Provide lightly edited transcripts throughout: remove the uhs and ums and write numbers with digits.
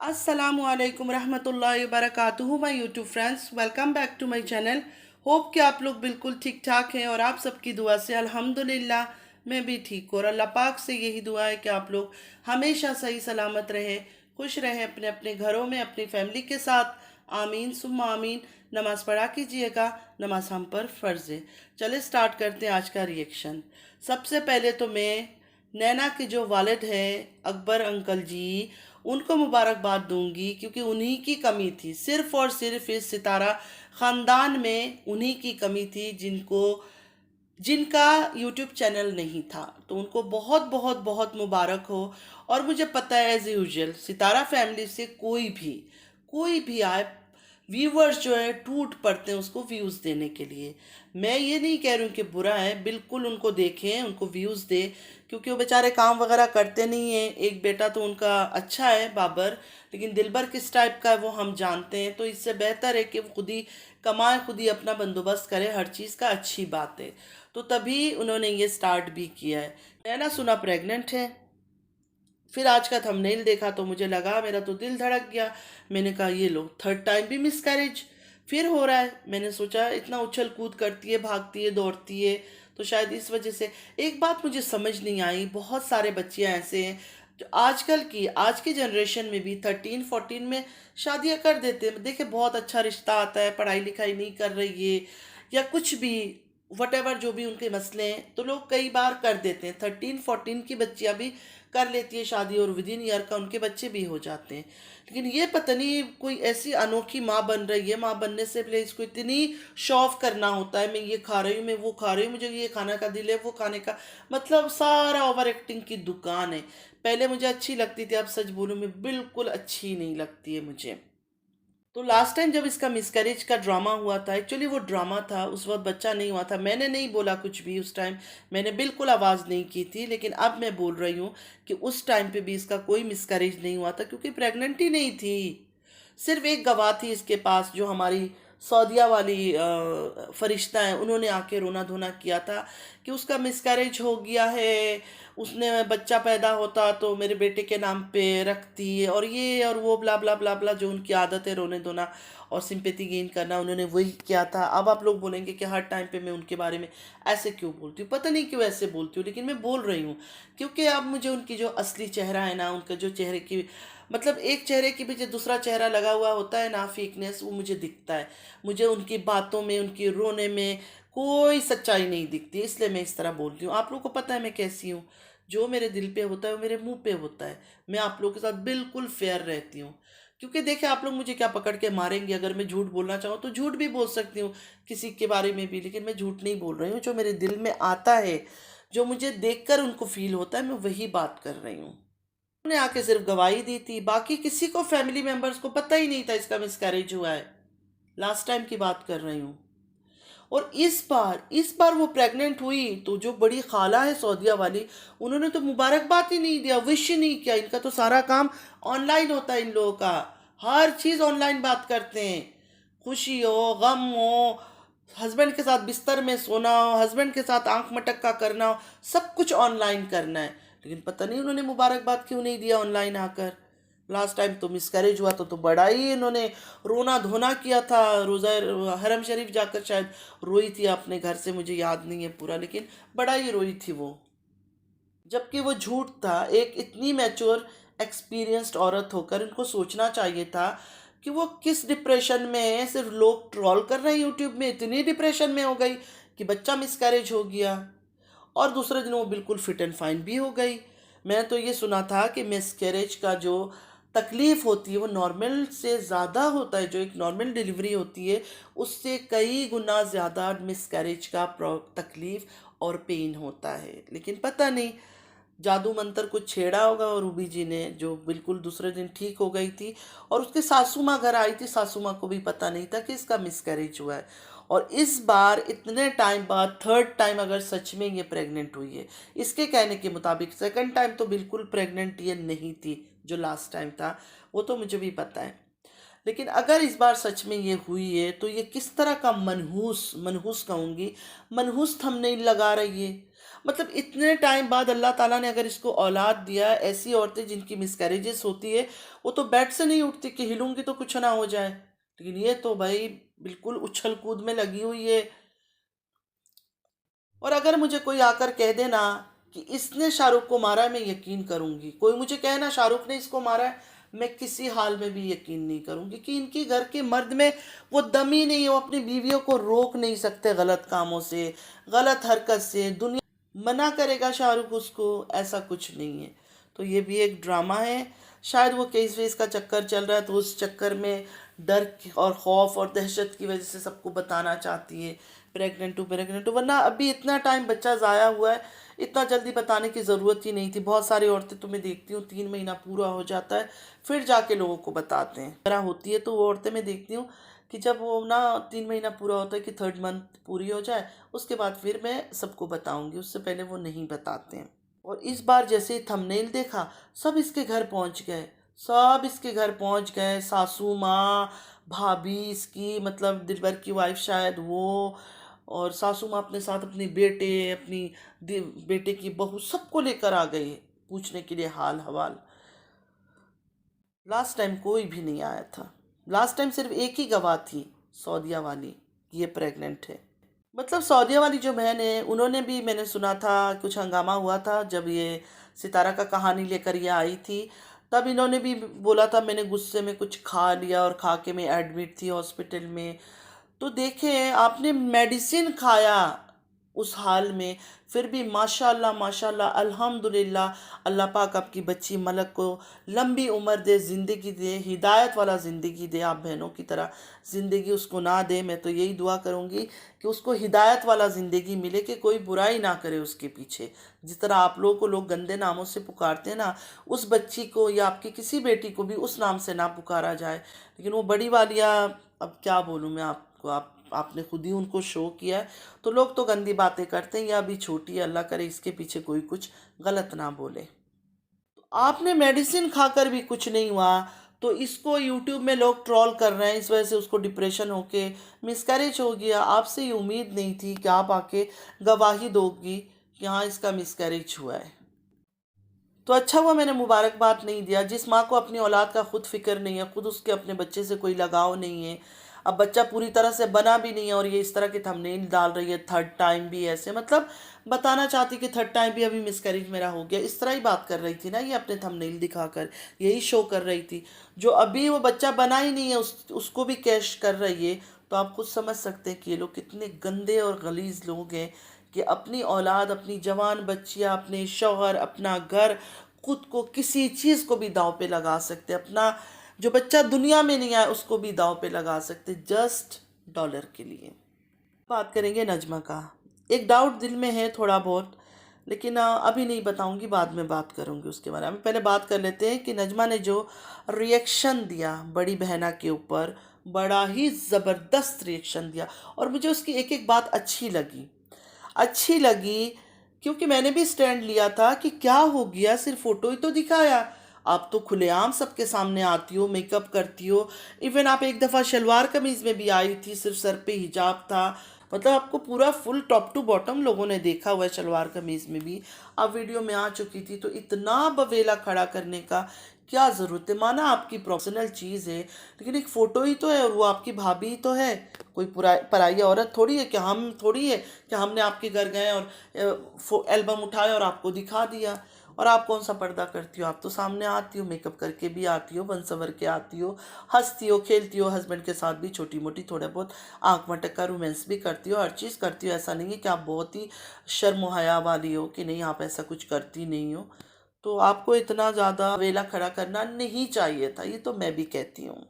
अस्सलामुअलैकुम रहमतुल्लाहि वबरकातुहू my YouTube friends, welcome back to my channel. Hope कि आप लोग बिल्कुल ठीक ठाक हैं और आप सबकी दुआ से अल्हम्दुलिल्लाह मैं भी ठीक हूँ। और अल्लाह पाक से यही दुआ है कि आप लोग हमेशा सही सलामत रहे, खुश रहें अपने अपने घरों में अपनी फैमिली के साथ। आमीन सुम्मा आमीन। नमाज़ पढ़ा कीजिएगा, नमाज हम पर फ़र्ज़ है। चले स्टार्ट करते हैं आज का रिएक्शन। सबसे पहले तो मैं नैना के जो वालिद हैं अकबर अंकल जी, उनको मुबारकबाद दूंगी क्योंकि उन्हीं की कमी थी, सिर्फ और सिर्फ इस सितारा ख़ानदान में उन्हीं की कमी थी जिनका यूट्यूब चैनल नहीं था। तो उनको बहुत बहुत बहुत मुबारक हो। और मुझे पता है एज यूजल सितारा फैमिली से कोई भी आए, व्यूवर्स जो है टूट पड़ते हैं उसको व्यूज़ देने के लिए। मैं ये नहीं कह रही हूँ कि बुरा है, बिल्कुल उनको देखें, उनको व्यूज़ दे, क्योंकि वो बेचारे काम वगैरह करते नहीं हैं। एक बेटा तो उनका अच्छा है बाबर, लेकिन दिलबर किस टाइप का है वो हम जानते हैं। तो इससे बेहतर है कि वो खुद ही कमाए, खुद ही अपना बंदोबस्त करे, हर चीज़ का अच्छी बात है। तो तभी उन्होंने ये स्टार्ट भी किया है। नैना सुना प्रेग्नेंट है, फिर आज का थंबनेल देखा तो मुझे लगा, मेरा तो दिल धड़क गया। मैंने कहा ये लो थर्ड टाइम भी मिसकैरेज फिर हो रहा है। मैंने सोचा इतना उछल कूद करती है, भागती है, दौड़ती है, तो शायद इस वजह से। एक बात मुझे समझ नहीं आई, बहुत सारे बच्चियां ऐसे हैं जो आज की जनरेशन में भी 13-14 में शादियां कर देते हैं। देखे बहुत अच्छा रिश्ता आता है, पढ़ाई लिखाई नहीं कर रही है या कुछ भी, वटेवर जो भी उनके मसले हैं, तो लोग कई बार कर देते हैं। 13-14 की बच्चियां भी कर लेती है शादी और विद इन ईयर का उनके बच्चे भी हो जाते हैं। लेकिन ये पता नहीं कोई ऐसी अनोखी माँ बन रही है, माँ बनने से पहले इसको इतनी शो ऑफ करना होता है, मैं ये खा रही हूँ, मैं वो खा रही हूँ, मुझे ये खाने का दिल है, वो खाने का, मतलब सारा ओवर एक्टिंग की दुकान है। पहले मुझे अच्छी लगती थी, अब सच बोलूँ मैं बिल्कुल अच्छी नहीं लगती है मुझे। तो लास्ट टाइम जब इसका मिसकैरेज का ड्रामा हुआ था, एक्चुअली वो ड्रामा था, उस वक्त बच्चा नहीं हुआ था, मैंने नहीं बोला कुछ भी उस टाइम, मैंने बिल्कुल आवाज़ नहीं की थी। लेकिन अब मैं बोल रही हूँ कि उस टाइम पे भी इसका कोई मिसकैरेज नहीं हुआ था, क्योंकि प्रेगनेंट ही नहीं थी। सिर्फ एक गवाह थी इसके पास, जो हमारी सऊदिया वाली फरिश्ता है, उन्होंने आके रोना धोना किया था कि उसका मिसकैरेज हो गया है, उसने बच्चा पैदा होता तो मेरे बेटे के नाम पे रखती है, और ये और वो ब्ला ब्ला ब्ला ब्ला, जो उनकी आदत है रोने धोना और सिंपैथी गेन करना, उन्होंने वही किया था। अब आप लोग बोलेंगे कि हर टाइम पे मैं उनके बारे में ऐसे क्यों बोलती हूँ, पता नहीं क्यों ऐसे बोलती हूँ, लेकिन मैं बोल रही हूँ क्योंकि अब मुझे उनकी जो असली चेहरा है ना, उनका जो चेहरे की, मतलब एक चेहरे के पीछे दूसरा चेहरा लगा हुआ होता है ना, फेकनेस, वो मुझे दिखता है। मुझे उनकी बातों में, उनकी रोने में कोई सच्चाई नहीं दिखती, इसलिए मैं इस तरह बोलती हूँ। आप लोगों को पता है मैं कैसी हूँ, जो मेरे दिल पे होता है वो मेरे मुंह पे होता है। मैं आप लोगों के साथ बिल्कुल फेयर रहती हूँ, क्योंकि देखिए आप लोग मुझे क्या पकड़ के मारेंगे, अगर मैं झूठ बोलना चाहूँ तो झूठ भी बोल सकती हूँ किसी के बारे में भी, लेकिन मैं झूठ नहीं बोल रही हूँ। जो मेरे दिल में आता है, जो मुझे देखकर उनको फील होता है, मैं वही बात कर रही हूँ। उन्होंने आके सिर्फ गवाही दी थी, बाकी किसी को, फैमिली मेंबर्स को पता ही नहीं था इसका मिसकैरेज हुआ है। लास्ट टाइम की बात कर रही हूँ। और इस बार वो प्रेग्नेंट हुई तो जो बड़ी खाला है सऊदिया वाली, उन्होंने तो मुबारकबाद ही नहीं दिया, विश ही नहीं किया। इनका तो सारा काम ऑनलाइन होता है, इन लोगों का हर चीज़ ऑनलाइन बात करते हैं। खुशी हो, गम हो, हस्बैंड के साथ बिस्तर में सोना हो, हस्बैंड के साथ आंख मटक्का करना हो, सब कुछ ऑनलाइन करना है। लेकिन पता नहीं उन्होंने मुबारकबाद क्यों नहीं दिया ऑनलाइन आकर। लास्ट टाइम तो मिसकैरेज हुआ तो बड़ा ही इन्होंने रोना धोना किया था, रोज़ा हरम शरीफ जाकर शायद रोई थी अपने घर से, मुझे याद नहीं है पूरा, लेकिन बड़ा ही रोई थी वो। जबकि वो झूठ था। एक इतनी मैच्योर एक्सपीरियंस्ड औरत होकर उनको सोचना चाहिए था कि वो किस डिप्रेशन में है। सिर्फ लोग ट्रोल कर रहे हैं यूट्यूब में, इतनी डिप्रेशन में हो गई कि बच्चा मिसकैरेज हो गया, और दूसरे दिन वो बिल्कुल फिट एंड फाइन भी हो गई। मैंने तो ये सुना था कि मिसकैरेज का जो तकलीफ़ होती है वो नॉर्मल से ज़्यादा होता है, जो एक नॉर्मल डिलीवरी होती है उससे कई गुना ज़्यादा मिसकैरेज का तकलीफ़ और पेन होता है। लेकिन पता नहीं जादू मंत्र कुछ छेड़ा होगा और रूबी जी ने, जो बिल्कुल दूसरे दिन ठीक हो गई थी। और उसके सासू माँ घर आई थी, सासू माँ को भी पता नहीं था कि इसका मिसकैरेज हुआ है। और इस बार इतने टाइम बाद थर्ड टाइम अगर सच में ये प्रेग्नेंट हुई है, इसके कहने के मुताबिक सेकंड टाइम तो बिल्कुल प्रेग्नेंट ये नहीं थी, जो लास्ट टाइम था वो तो मुझे भी पता है। लेकिन अगर इस बार सच में ये हुई है तो ये किस तरह का मनहूस मनहूस कहूँगी, मनहूस थंबनेल लगा रही है। मतलब इतने टाइम बाद अल्लाह ताला ने अगर इसको औलाद दिया, ऐसी औरतें जिनकी मिसकैरेजेस होती है वो तो बेड से नहीं उठती कि हिलूंगी तो कुछ ना हो जाए, लेकिन ये तो भाई बिल्कुल उछल कूद में लगी हुई है। और अगर मुझे कोई आकर कह देना कि इसने शाहरुख को मारा है, मैं यकीन करूंगी। कोई मुझे कहे ना शाहरुख ने इसको मारा है, मैं किसी हाल में भी यकीन नहीं करूंगी कि इनकी घर के मर्द में वो दम ही नहीं है, वो अपनी बीवियों को रोक नहीं सकते गलत कामों से, गलत हरकत से। दुनिया मना करेगा शाहरुख उसको, ऐसा कुछ नहीं है। तो ये भी एक ड्रामा है। शायद वो केस वेस का चक्कर चल रहा है, तो उस चक्कर में डर और खौफ और दहशत की वजह से सबको बताना चाहती है प्रेग्नेंट हूँ, वरना अभी इतना टाइम बच्चा ज़ाया हुआ है, इतना जल्दी बताने की ज़रूरत ही नहीं थी। बहुत सारी औरतें तो मैं देखती हूँ 3 महीना पूरा हो जाता है फिर जाके लोगों को बताते हैं। तरह होती है तो वो औरतें मैं देखती हूँ कि जब वो ना 3 महीना पूरा होता है कि थर्ड मंथ पूरी हो जाए, उसके बाद फिर मैं सबको बताऊंगी, उससे पहले वो नहीं बताते हैं। और इस बार जैसे ही थंबनेल देखा, सब इसके घर पहुंच गए, सब इसके घर पहुंच गए, सासू माँ, भाभी इसकी, मतलब दिलबर की वाइफ शायद वो, और सासू माँ अपने साथ अपने बेटे, अपनी बेटे की बहू, सबको लेकर आ गई पूछने के लिए हाल हवाल। लास्ट टाइम कोई भी नहीं आया था। लास्ट टाइम सिर्फ एक ही गवाह थी, सऊदिया वाली, कि ये प्रेग्नेंट है। मतलब सऊदिया वाली जो बहन है, उन्होंने भी, मैंने सुना था कुछ हंगामा हुआ था जब ये सितारा का कहानी लेकर ये आई थी, तब इन्होंने भी बोला था मैंने गुस्से में कुछ खा लिया और खा के मैं एडमिट थी हॉस्पिटल में। तो देखें, आपने मेडिसिन खाया उस हाल में, फिर भी माशाल्लाह माशाल्लाह अल्हम्दुलिल्लाह, अल्लाह पाक आपकी बच्ची मलक को लंबी उम्र दे, ज़िंदगी दे, हिदायत वाला ज़िंदगी दे। आप बहनों की तरह ज़िंदगी उसको ना दे। मैं तो यही दुआ करूँगी कि उसको हिदायत वाला ज़िंदगी मिले, कि कोई बुराई ना करे उसके पीछे। जिस तरह आप लोगों को लोग गंदे नामों से पुकारते हैं ना, उस बच्ची को या आपकी किसी बेटी को भी उस नाम से ना पुकारा जाए। लेकिन वो बड़ी वालिया, अब क्या बोलूँ मैं आपको, आपने खुद ही उनको शो किया है, तो लोग तो गंदी बातें करते हैं। या अभी छोटी है, अल्लाह करे इसके पीछे कोई कुछ गलत ना बोले। आपने मेडिसिन खाकर भी कुछ नहीं हुआ, तो इसको यूट्यूब में लोग ट्रोल कर रहे हैं, इस वजह से उसको डिप्रेशन होके मिसकैरेज हो गया। आपसे ये उम्मीद नहीं थी कि आप आके गवाही दोगी कि हाँ इसका मिसकैरेज हुआ है। तो अच्छा हुआ मैंने मुबारकबाद नहीं दिया। जिस माँ को अपनी औलाद का खुद फिक्र नहीं है, खुद उसके अपने बच्चे से कोई लगाव नहीं है, अब बच्चा पूरी तरह से बना भी नहीं है, और ये इस तरह के थंबनेल डाल रही है थर्ड टाइम भी, ऐसे मतलब बताना चाहती कि थर्ड टाइम भी अभी मिसकैरेज मेरा हो गया, इस तरह ही बात कर रही थी ना ये अपने थंबनेल दिखाकर, यही शो कर रही थी। जो अभी वो बच्चा बना ही नहीं है उसको भी कैश कर रही है। तो आप खुद समझ सकते हैं कि ये लोग कितने गंदे और गलीज लोग हैं, कि अपनी औलाद, अपनी जवान बच्चियां, अपने शौहर, अपना घर, खुद को, किसी चीज़ को भी दांव पे लगा सकते, अपना जो बच्चा दुनिया में नहीं आया उसको भी दांव पे लगा सकते, जस्ट डॉलर के लिए। बात करेंगे नजमा का। एक डाउट दिल में है थोड़ा बहुत, लेकिन अभी नहीं बताऊंगी, बाद में बात करूंगी उसके बारे में। पहले बात कर लेते हैं कि नजमा ने जो रिएक्शन दिया बड़ी बहना के ऊपर, बड़ा ही ज़बरदस्त रिएक्शन दिया, और मुझे उसकी एक एक बात अच्छी लगी, क्योंकि मैंने भी स्टैंड लिया था कि क्या हो गया, सिर्फ फोटो ही तो दिखाया, आप तो खुलेआम सबके सामने आती हो, मेकअप करती हो। इवन आप एक दफ़ा शलवार कमीज़ में भी आई थी, सिर्फ सर पे हिजाब था, मतलब आपको पूरा फुल टॉप टू बॉटम लोगों ने देखा हुआ है, शलवार कमीज़ में भी आप वीडियो में आ चुकी थी। तो इतना बवेला खड़ा करने का क्या ज़रूरत है? माना आपकी प्रोफेशनल चीज़ है, लेकिन एक फ़ोटो ही तो है, और वो आपकी भाभी ही तो है, कोई पराई औरत थोड़ी है, कि हम थोड़ी है कि हमने आपके घर गए और एल्बम उठाया और आपको दिखा दिया। और आप कौन सा पर्दा करती हो? आप तो सामने आती हो, मेकअप करके भी आती हो, बन सवर के आती हो, हंसती हो, खेलती हो, हस्बैंड के साथ भी छोटी मोटी थोड़ा बहुत आंख मटक का रोमांस भी करती हो, हर चीज़ करती हो। ऐसा नहीं है कि आप बहुत ही शर्म हया वाली हो, कि नहीं आप ऐसा कुछ करती नहीं हो। तो आपको इतना ज़्यादा वेला खड़ा करना नहीं चाहिए था, ये तो मैं भी कहती हूँ।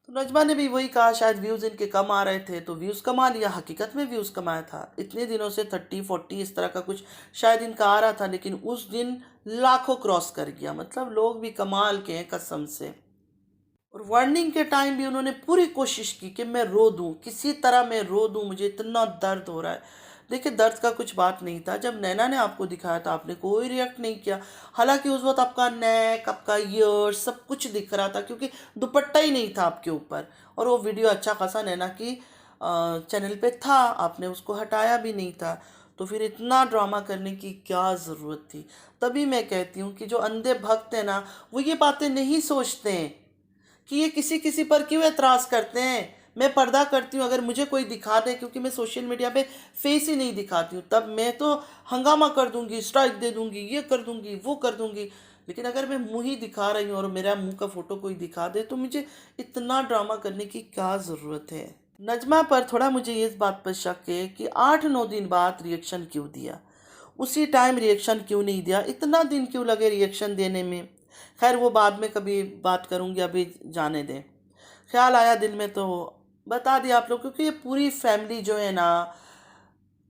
तो नजमा ने भी वही कहा, शायद व्यूज़ इनके कम आ रहे थे तो व्यूज़ कमा लिया। हकीकत में व्यूज़ कमाया था, इतने दिनों से 30-40 इस तरह का कुछ शायद इनका आ रहा था, लेकिन उस दिन लाखों क्रॉस कर गया। मतलब लोग भी कमाल के हैं कसम से। और वार्निंग के टाइम भी उन्होंने पूरी कोशिश की कि मैं रो दूं, किसी तरह मैं रो दूं, मुझे इतना दर्द हो रहा है। देखिए, दर्द का कुछ बात नहीं था। जब नैना ने आपको दिखाया था, आपने कोई रिएक्ट नहीं किया। हालांकि उस वक्त आपका नेक, आपका ईयर, सब कुछ दिख रहा था, क्योंकि दुपट्टा ही नहीं था आपके ऊपर। और वो वीडियो अच्छा खासा नैना की चैनल पे था, आपने उसको हटाया भी नहीं था। तो फिर इतना ड्रामा करने की क्या ज़रूरत थी। तभी मैं कहती हूँ कि जो अंधे भक्त हैं ना, वो ये बातें नहीं सोचते हैं कि ये किसी किसी पर क्यों एतराज़ करते हैं। मैं पर्दा करती हूँ, अगर मुझे कोई दिखा दे, क्योंकि मैं सोशल मीडिया पे फेस ही नहीं दिखाती हूँ, तब मैं तो हंगामा कर दूंगी, स्ट्राइक दे दूंगी, ये कर दूंगी, वो कर दूंगी। लेकिन अगर मैं मुंह ही दिखा रही हूँ और मेरा मुंह का फोटो कोई दिखा दे, तो मुझे इतना ड्रामा करने की क्या ज़रूरत है। नजमा पर थोड़ा मुझे इस बात पर शक है कि 8-9 दिन बाद रिएक्शन क्यों दिया, उसी टाइम रिएक्शन क्यों नहीं दिया, इतना दिन क्यों लगे रिएक्शन देने में। खैर वो बाद में कभी बात करूँगी, अभी जाने दें। ख्याल आया दिल में तो बता दिया आप लोग, क्योंकि ये पूरी फैमिली जो है ना,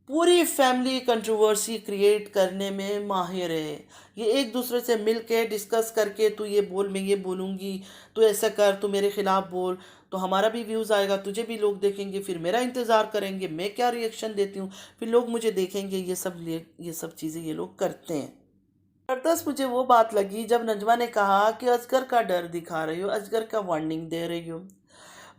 पूरी फैमिली कंट्रोवर्सी क्रिएट करने में माहिर है। ये एक दूसरे से मिल के डिस्कस करके, तू ये बोल, मैं ये बोलूँगी, तू ऐसा कर, तू मेरे खिलाफ बोल, तो हमारा भी व्यूज़ आएगा, तुझे भी लोग देखेंगे, फिर मेरा इंतज़ार करेंगे मैं क्या रिएक्शन देती हूँ, फिर लोग मुझे देखेंगे। ये सब चीज़ें ये लोग करते हैं। ज़बरदस्त मुझे वो बात लगी जब नजमा ने कहा कि अजगर का डर दिखा रही हो, अजगर का वार्निंग दे रही हो।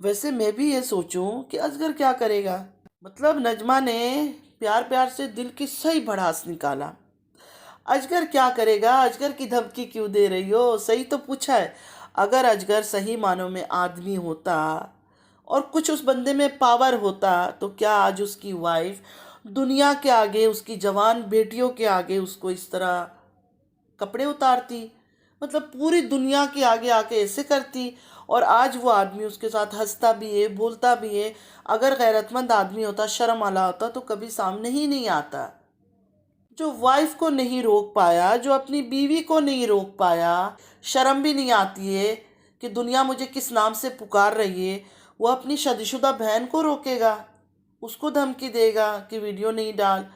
वैसे मैं भी ये सोचूं कि अजगर क्या करेगा। मतलब नजमा ने प्यार प्यार से दिल की सही भड़ास निकाला। अजगर क्या करेगा, अजगर की धमकी क्यों दे रही हो, सही तो पूछा है। अगर अजगर सही मानों में आदमी होता और कुछ उस बंदे में पावर होता, तो क्या आज उसकी वाइफ दुनिया के आगे, उसकी जवान बेटियों के आगे उसको इस तरह कपड़े उतारती, मतलब पूरी दुनिया के आगे आके ऐसे करती। और आज वो आदमी उसके साथ हंसता भी है, बोलता भी है। अगर गैरतमंद आदमी होता, शर्म वाला होता, तो कभी सामने ही नहीं आता। जो वाइफ को नहीं रोक पाया, जो अपनी बीवी को नहीं रोक पाया, शर्म भी नहीं आती है कि दुनिया मुझे किस नाम से पुकार रही है, वो अपनी शादीशुदा बहन को रोकेगा, उसको धमकी देगा कि वीडियो नहीं डाल।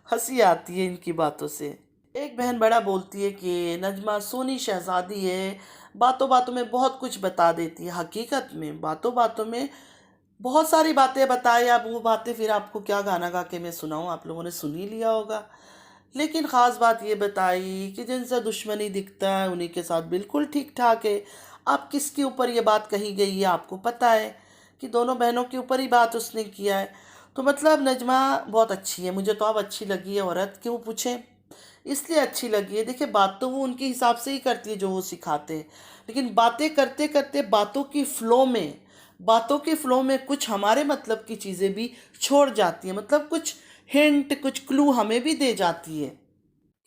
हंसी आती है इनकी बातों से। एक बहन बड़ा बोलती है कि नजमा सोनी शहजादी है, बातों बातों में बहुत कुछ बता देती है। हकीकत में बातों बातों में बहुत सारी बातें बताए। अब वो बातें फिर आपको क्या गाना गा के मैं सुनाऊँ, आप लोगों ने सुन ही लिया होगा। लेकिन ख़ास बात ये बताई कि जिनसे दुश्मनी दिखता है उन्हीं के साथ बिल्कुल ठीक ठाक है। आप किसके ऊपर ये बात कही गई है आपको पता है कि दोनों बहनों के ऊपर ही बात उसने किया है। तो मतलब नजमा बहुत अच्छी है, मुझे तो अब अच्छी लगी है। औरत क्यों पूछे, इसलिए अच्छी लगी है। देखिए बात तो वो उनके हिसाब से ही करती है जो वो सिखाते हैं, लेकिन बातें करते करते बातों के फ्लो में कुछ हमारे मतलब की चीज़ें भी छोड़ जाती हैं। मतलब कुछ हिंट, कुछ क्लू हमें भी दे जाती है।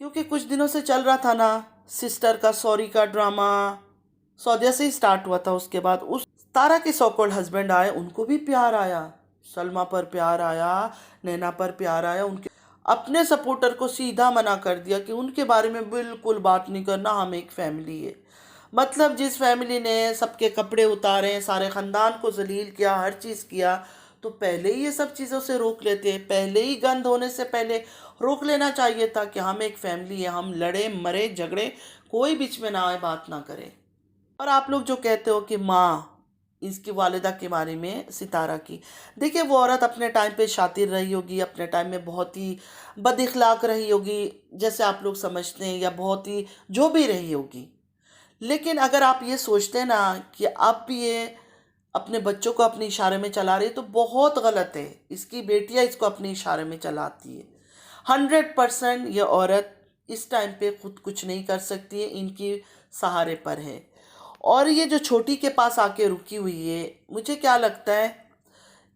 क्योंकि कुछ दिनों से चल रहा था ना सिस्टर का सॉरी का ड्रामा, सौदिया से ही स्टार्ट हुआ था। उसके बाद उस तारा के सो कॉल्ड हस्बैंड आए, उनको भी प्यार आया, सलमा पर प्यार आया, नैना पर प्यार आया। उनके अपने सपोर्टर को सीधा मना कर दिया कि उनके बारे में बिल्कुल बात नहीं करना, हम एक फैमिली है। मतलब जिस फैमिली ने सबके कपड़े उतारे, सारे ख़ानदान को जलील किया, हर चीज़ किया, तो पहले ही ये सब चीज़ों से रोक लेते हैं। पहले ही गंद होने से पहले रोक लेना चाहिए था कि हम एक फैमिली है, हम लड़े मरे झगड़े, कोई बीच में ना आए, बात ना करे। और आप लोग जो कहते हो कि माँ, इसकी वालिदा के बारे में, सितारा की, देखिए वो औरत अपने टाइम पे शातिर रही होगी, अपने टाइम में बहुत ही बद रही होगी जैसे आप लोग समझते हैं, या बहुत ही जो भी रही होगी। लेकिन अगर आप ये सोचते हैं ना कि अब भी ये अपने बच्चों को अपने इशारे में चला रही है, तो बहुत गलत है। इसकी बेटियां इसको अपने इशारे में चलाती है। 100% ये औरत इस टाइम पे खुद कुछ नहीं कर सकती है, इनकी सहारे पर है। और ये जो छोटी के पास आके रुकी हुई है, मुझे क्या लगता है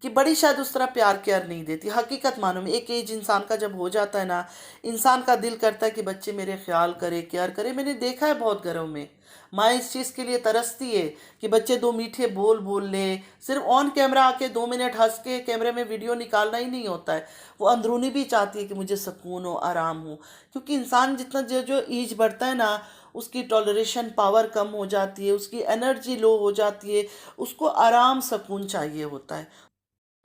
कि बड़ी शायद उस तरह प्यार केयर नहीं देती। हकीकत मानो में एक एज इंसान का जब हो जाता है ना, इंसान का दिल करता है कि बच्चे मेरे ख्याल करे, केयर करे। मैंने देखा है बहुत घरों में माँ इस चीज़ के लिए तरसती है कि बच्चे दो मीठे बोल बोल ले। सिर्फ ऑन कैमरा आके 2 मिनट हंस के कैमरे में वीडियो निकालना ही नहीं होता है, वो अंदरूनी भी चाहती है कि मुझे सुकून हो, आराम हो। क्योंकि इंसान जितना जो जो एज बढ़ता है ना, उसकी टॉलरेशन पावर कम हो जाती है, उसकी एनर्जी लो हो जाती है, उसको आराम सुकून चाहिए होता है।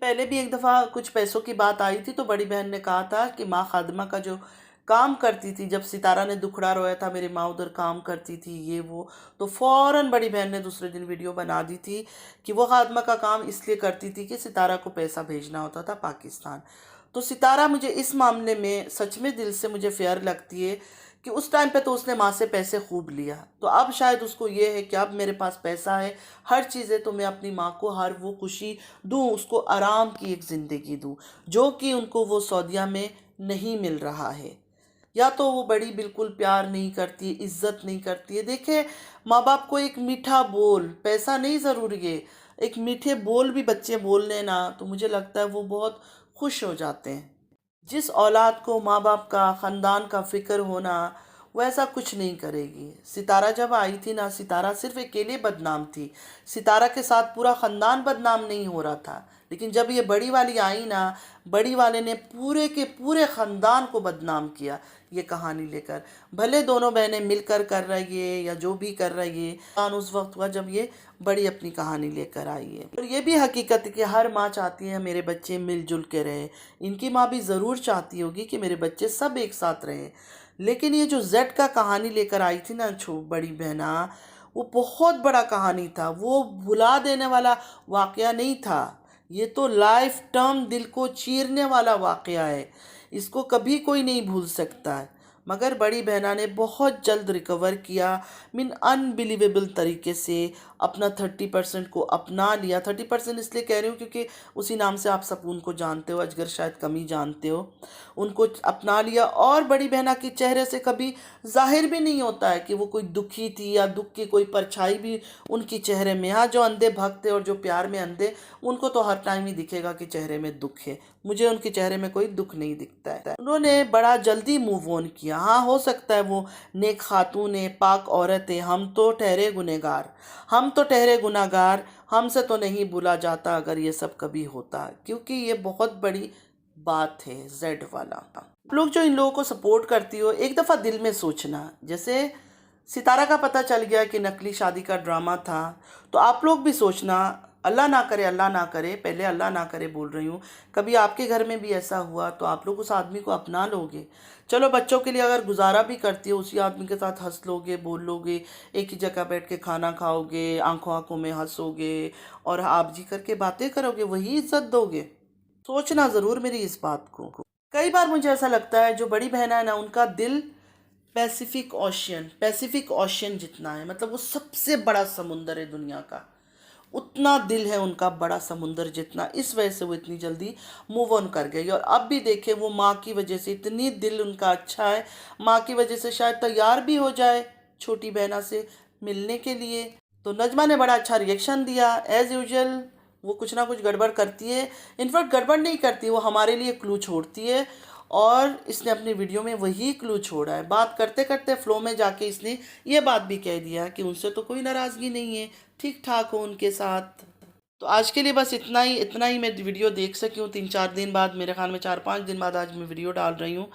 पहले भी एक दफ़ा कुछ पैसों की बात आई थी, तो बड़ी बहन ने कहा था कि माँ खादिमा का जो काम करती थी, जब सितारा ने दुखड़ा रोया था मेरी माँ उधर काम करती थी, ये वो, तो फ़ौरन बड़ी बहन ने दूसरे दिन वीडियो बना दी थी कि वो खादिमा का काम इसलिए करती थी कि सितारा को पैसा भेजना होता था पाकिस्तान। तो सितारा मुझे इस मामले में सच में दिल से मुझे फेयर लगती है कि उस टाइम पे तो उसने माँ से पैसे खूब लिया, तो अब शायद उसको ये है कि अब मेरे पास पैसा है, हर चीज़ है, तो मैं अपनी माँ को हर वो खुशी दूँ, उसको आराम की एक ज़िंदगी दूँ, जो कि उनको वो सऊदीया में नहीं मिल रहा है। या तो वो बड़ी बिल्कुल प्यार नहीं करती, इज्जत नहीं करती है। देखिए, माँ बाप को एक मीठा बोल, पैसा नहीं ज़रूरी है, एक मीठे बोल भी बच्चे बोल लें ना, तो मुझे लगता है वो बहुत खुश हो जाते हैं। जिस औलाद को माँ बाप का, ख़ानदान का फ़िक्र होना, वो ऐसा कुछ नहीं करेगी। सितारा जब आई थी ना, सितारा सिर्फ अकेले बदनाम थी, सितारा के साथ पूरा ख़ानदान बदनाम नहीं हो रहा था। लेकिन जब ये बड़ी वाली आई ना, बड़ी वाले ने पूरे के पूरे ख़ानदान को बदनाम किया ये कहानी लेकर। भले दोनों बहनें मिलकर कर रही है या जो भी कर रही है, उस वक्त हुआ जब ये बड़ी अपनी कहानी लेकर आई है। और ये भी हकीकत है कि हर माँ चाहती है मेरे बच्चे मिलजुल के रहें। इनकी माँ भी ज़रूर चाहती होगी कि मेरे बच्चे सब एक साथ रहें। लेकिन ये जो जेड का कहानी लेकर आई थी ना बड़ी बहना, वो बहुत बड़ा कहानी था, वो भुला देने वाला वाक़या नहीं था। ये तो लाइफ टर्म दिल को चीरने वाला वाक़या है, इसको कभी कोई नहीं भूल सकता है। मगर बड़ी बहना ने बहुत जल्द रिकवर किया, मीन अनबिलीवेबल तरीके से अपना 30% को अपना लिया। 30% इसलिए कह रही हूँ क्योंकि उसी नाम से आप सब उनको जानते हो, अजगर शायद कम ही जानते हो। उनको अपना लिया, और बड़ी बहना के चेहरे से कभी जाहिर भी नहीं होता है कि वो कोई दुखी थी या दुख की कोई परछाई भी उनकी चेहरे में। हाँ, जो अंधे भक्त है और जो प्यार में अंधे, उनको तो हर टाइम ही दिखेगा कि चेहरे में दुख है। मुझे उनके चेहरे में कोई दुख नहीं दिखता है। उन्होंने बड़ा जल्दी मूव ऑन किया। हाँ, हो सकता है वो नेक खातून है, पाक औरत है, हम तो ठहरे गुनहगार, हम तो ठहरे गुनाहगार, हमसे तो नहीं भूला जाता अगर ये सब कभी होता, क्योंकि ये बहुत बड़ी बात है जेड वाला। आप लोग जो इन लोगों को सपोर्ट करती हो, एक दफ़ा दिल में सोचना, जैसे सितारा का पता चल गया कि नकली शादी का ड्रामा था, तो आप लोग भी सोचना, अल्लाह ना करे, अल्लाह ना करे, पहले अल्लाह ना करे बोल रही हूँ, कभी आपके घर में भी ऐसा हुआ तो आप लोग उस आदमी को अपना लोगे। चलो, बच्चों के लिए अगर गुजारा भी करती हो, उसी आदमी के साथ हंस लोगे, बोल लोगे, एक ही जगह बैठ के खाना खाओगे, आंखों आंखों में हंसोगे और आप जी करके बातें करोगे, वही इज्जत दोगे। सोचना ज़रूर मेरी इस बात को। कई बार मुझे ऐसा लगता है जो बड़ी बहन है ना, उनका दिल पैसिफिक ओशियन जितना है, मतलब वो सबसे बड़ा समुंदर है दुनिया का, उतना दिल है उनका, बड़ा समुंदर जितना। इस वजह से वो इतनी जल्दी मूव ऑन कर गई। और अब भी देखे, वो माँ की वजह से इतनी दिल उनका अच्छा है, माँ की वजह से शायद तैयार भी हो जाए छोटी बहना से मिलने के लिए। तो नजमा ने बड़ा अच्छा रिएक्शन दिया। एज़ यूजुअल वो कुछ ना कुछ गड़बड़ करती है, इनफैक्ट गड़बड़ नहीं करती, वो हमारे लिए क्लू छोड़ती है, और इसने अपनी वीडियो में वही क्लू छोड़ा है। बात करते करते फ्लो में जाके इसने ये बात भी कह दिया कि उनसे तो कोई नाराज़गी नहीं है, ठीक ठाक हो उनके साथ। तो आज के लिए बस इतना ही मैं वीडियो देख सकी हूँ। 3-4 दिन बाद, मेरे ख्याल में 4-5 दिन बाद आज मैं वीडियो डाल रही हूँ।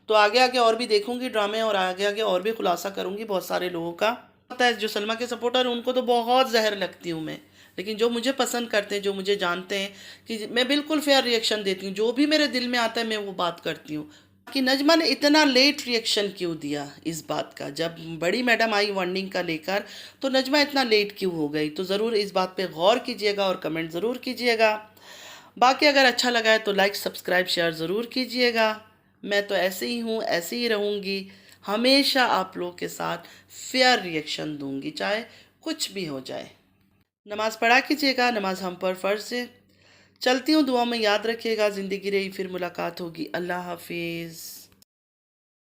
तो आगे आगे और भी देखूंगी ड्रामे, और आगे आगे और भी खुलासा करूंगी बहुत सारे लोगों का। पता है, जो सलमा के सपोर्टर हैं उनको तो बहुत जहर लगती हूँ मैं, लेकिन जो मुझे पसंद करते हैं, जो मुझे जानते हैं कि मैं बिल्कुल फेयर रिएक्शन देती हूँ, जो भी मेरे दिल में आता है मैं वो बात करती हूँ। कि नजमा ने इतना लेट रिएक्शन क्यों दिया इस बात का, जब बड़ी मैडम आई वार्निंग का लेकर, तो नजमा इतना लेट क्यों हो गई, तो ज़रूर इस बात पे गौर कीजिएगा और कमेंट ज़रूर कीजिएगा। बाकी अगर अच्छा लगा है तो लाइक, सब्सक्राइब, शेयर ज़रूर कीजिएगा। मैं तो ऐसे ही हूँ, ऐसे ही रहूँगी, हमेशा आप लोग के साथ फेयर रिएक्शन दूँगी, चाहे कुछ भी हो जाए। नमाज़ पढ़ा कीजिएगा, नमाज हम पर फ़र्ज़ है। चलती हूँ, दुआ में याद रखिएगा। ज़िंदगी रही फिर मुलाकात होगी। अल्लाह हाफिज़।